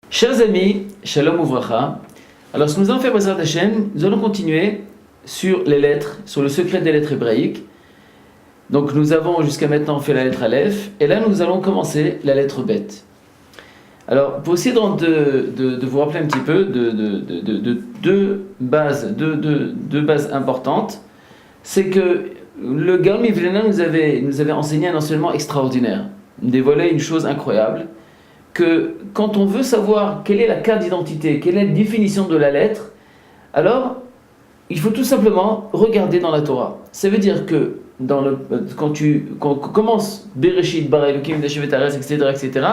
Chers amis, Shalom Uvracha. Alors, ce que nous allons faire, Bezrat Hashem, nous allons continuer sur les lettres, sur le secret des lettres hébraïques. Donc, nous avons jusqu'à maintenant fait la lettre Aleph, et là, nous allons commencer la lettre Bet. Alors, pour essayer de vous rappeler un petit peu de deux bases importantes, c'est que le Gaon Mivilna nous avait enseigné un enseignement extraordinaire, il dévoilait une chose incroyable, que quand on veut savoir quelle est la carte d'identité, quelle est la définition de la lettre, alors il faut tout simplement regarder dans la Torah. Ça veut dire que quand on commence Bereshit, Bara Elokim, Deshevet Haaretz, etc.,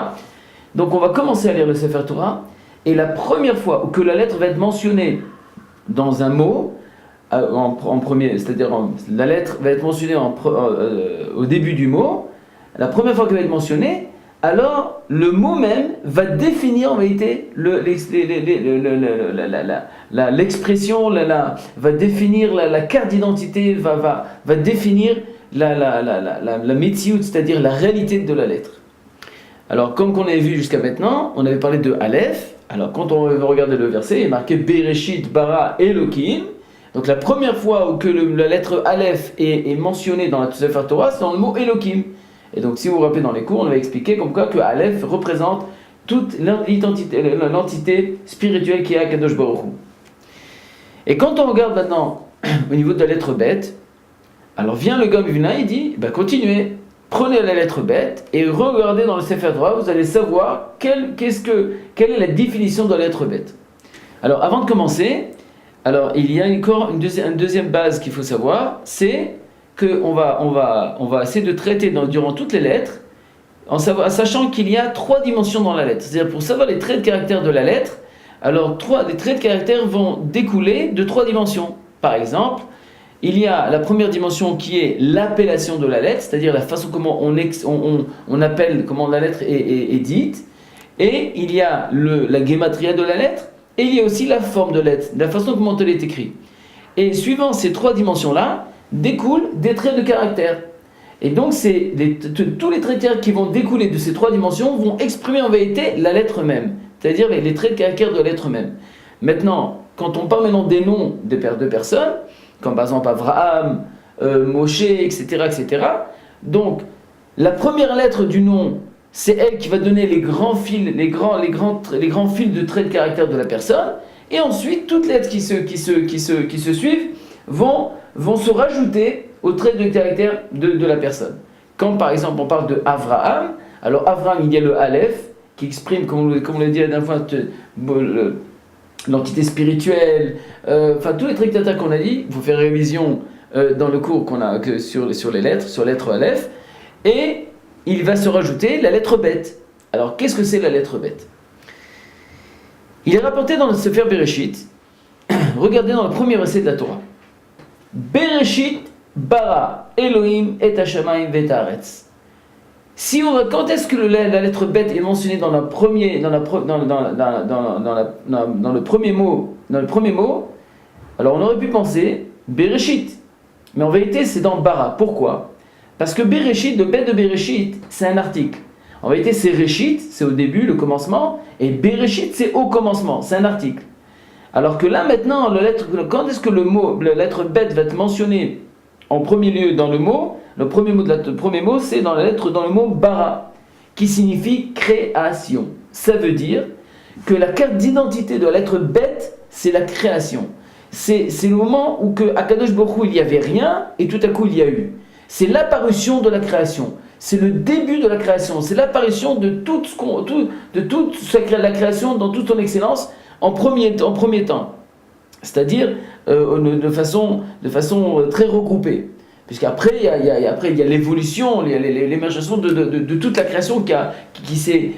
donc on va commencer à lire le Sefer Torah, et la première fois que la lettre va être mentionnée dans un mot, en premier, c'est-à-dire la lettre va être mentionnée au début du mot, la première fois qu'elle va être mentionnée, alors le mot même va définir en réalité l'expression, va définir la carte d'identité, va définir la metsiout, c'est-à-dire la réalité de la lettre. Alors comme on avait vu jusqu'à maintenant, on avait parlé de Aleph. Alors quand on regarde le verset, il est marqué Bereshit bara Elokim. Donc la première fois que la lettre Aleph est mentionnée dans la Sefer Torah, c'est dans le mot Elokim. Et donc, si vous vous rappelez dans les cours, on avait expliqué comme quoi que Aleph représente toute l'entité spirituelle qui est à Kadosh Baruch Hu. Et quand on regarde maintenant au niveau de la lettre Bet, alors vient le Gaon Mivilna, il dit, continuez, prenez la lettre Bet et regardez dans le Sefer Torah, vous allez savoir quelle est la définition de la lettre Bet. Alors, avant de commencer, alors il y a encore une deuxième base qu'il faut savoir, c'est qu'on va essayer de traiter durant toutes les lettres, en sachant qu'il y a 3 dimensions dans la lettre. C'est-à-dire, pour savoir les traits de caractère de la lettre, alors les traits de caractère vont découler de 3 dimensions. Par exemple, il y a la première dimension qui est l'appellation de la lettre, c'est-à-dire la façon comment on appelle, comment la lettre est dite, et il y a la gématria de la lettre, et il y a aussi la forme de la lettre, la façon comment elle est écrite. Et suivant ces 3 dimensions-là, découlent des traits de caractère. Et donc, tous les traits de caractère qui vont découler de ces 3 dimensions vont exprimer en vérité la lettre même, c'est-à-dire les traits de caractère de la lettre même. Maintenant, quand on parle maintenant des noms de personnes, comme par exemple Abraham, Moshe, etc., donc la première lettre du nom, c'est elle qui va donner les grands fils, les grands fils de traits de caractère de la personne, et ensuite toutes les lettres qui se suivent vont se rajouter aux traits de caractère de la personne. Quand par exemple on parle de Avraham, alors Avraham, il y a le Aleph qui exprime, comme on l'a dit la dernière fois, l'entité spirituelle, tous les traits de caractère qu'on a dit, il faut faire révision dans le cours qu'on a sur les lettres, sur la lettre Aleph, et il va se rajouter la lettre Bet. Alors qu'est-ce que c'est la lettre Bet? Il est rapporté dans le Sefer Bereshit, regardez dans le premier verset de la Torah. Bereshit bara Elohim et Hashamayim vet haaretz. Quand est-ce que la lettre Bet est mentionnée dans le premier mot, alors on aurait pu penser Bereshit, mais en vérité c'est dans bara. Pourquoi? Parce que Bereshit, le Bet de Bereshit, c'est un article. En vérité c'est Reshit, c'est au début, le commencement, et Bereshit c'est au commencement, c'est un article. Alors que là maintenant, quand est-ce que la lettre Bet va être mentionnée en premier lieu dans le mot? Le premier mot c'est dans le mot bara, qui signifie création. Ça veut dire que la carte d'identité de la lettre Bet, c'est la création. C'est le moment où à Kadosh Baruch Hu, il n'y avait rien et tout à coup il y a eu. C'est l'apparition de la création. C'est le début de la création. C'est l'apparition de toute la création dans toute son excellence. En premier temps, c'est-à-dire de façon très regroupée, puisqu'après il y a l'évolution, l'émergence de toute la création qui s'est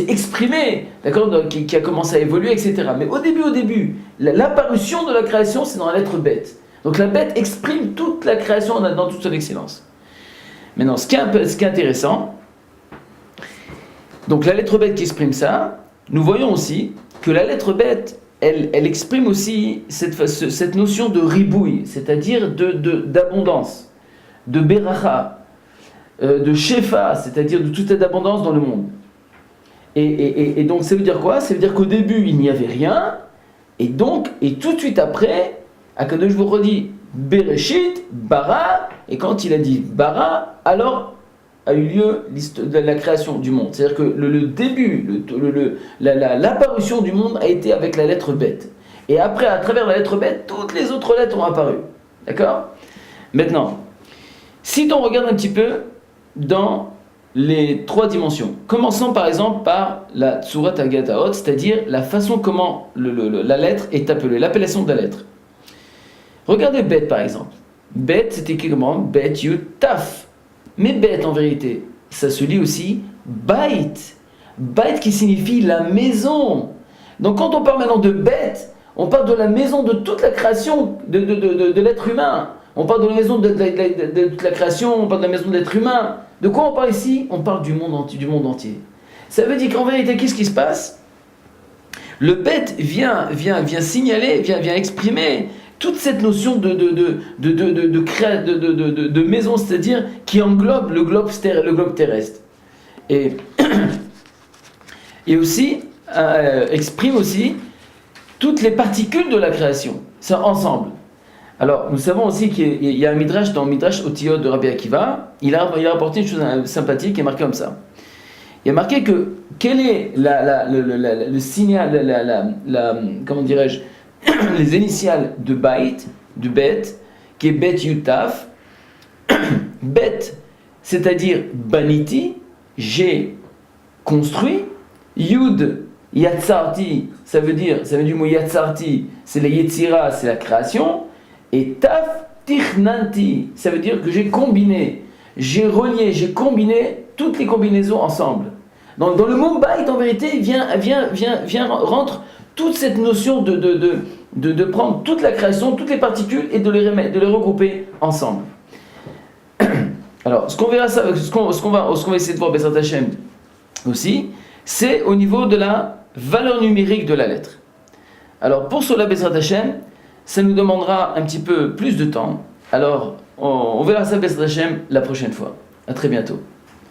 exprimée, d'accord, qui a commencé à évoluer, etc. Mais au début, l'apparition de la création, c'est dans la lettre Bet. Donc la Bet exprime toute la création dans toute son excellence. Maintenant, ce qui est intéressant, donc la lettre Bet qui exprime ça. Nous voyons aussi que la lettre Bet, elle exprime aussi cette notion de ribouille, c'est-à-dire d'abondance, de beracha, de shefa, c'est-à-dire de toute cette abondance dans le monde. Et donc ça veut dire quoi? Ça veut dire qu'au début il n'y avait rien, et tout de suite après, Akadosh vous redit Bereshit, Bara, et quand il a dit Bara, alors a eu lieu la création du monde. C'est-à-dire que le début, l'apparition du monde a été avec la lettre bête. Et après, à travers la lettre bête, toutes les autres lettres ont apparu. D'accord? Maintenant, si on regarde un petit peu dans les 3 dimensions, commençons par exemple par la Tsurat Agataot, c'est-à-dire la façon comment la lettre est appelée, l'appellation de la lettre. Regardez bête par exemple. Bête, c'est écrit comment? Bet Yud Taf. Mais bête en vérité, ça se lit aussi Bait. Bait qui signifie la maison. Donc quand on parle maintenant de bête, on parle de la maison de toute la création de l'être humain. On parle de la maison de toute la création, on parle de la maison de l'être humain. De quoi on parle ici? On parle du monde entier. Ça veut dire qu'en vérité, qu'est-ce qui se passe? Le bête vient signaler, vient exprimer toute cette notion de maison, c'est-à-dire qui englobe le globe terrestre. Et aussi, exprime aussi toutes les particules de la création, ça ensemble. Alors, nous savons aussi qu'il y a un midrash dans le midrash Otiyot de Rabbi Akiva, il a rapporté une chose sympathique qui est marquée comme ça. Il a marqué que quel est le signal, comment dirais-je, les initiales de Bait, du Bet, qui est Bet Yutaf. Bet, c'est-à-dire Baniti, j'ai construit. Yud, Yatsarti, ça veut dire du mot Yatsarti, c'est la Yetzira, c'est la création. Et Taf, Tichnanti, ça veut dire que j'ai combiné, j'ai relié, j'ai combiné toutes les combinaisons ensemble. Donc, dans le mot Bait, en vérité, rentre toute cette notion de prendre toute la création, toutes les particules et de les regrouper ensemble. Alors, ce qu'on va essayer de voir Bezrat Hashem aussi, c'est au niveau de la valeur numérique de la lettre. Alors, pour cela, Bezrat Hashem, ça nous demandera un petit peu plus de temps. Alors, on verra ça Bezrat Hashem la prochaine fois. À très bientôt.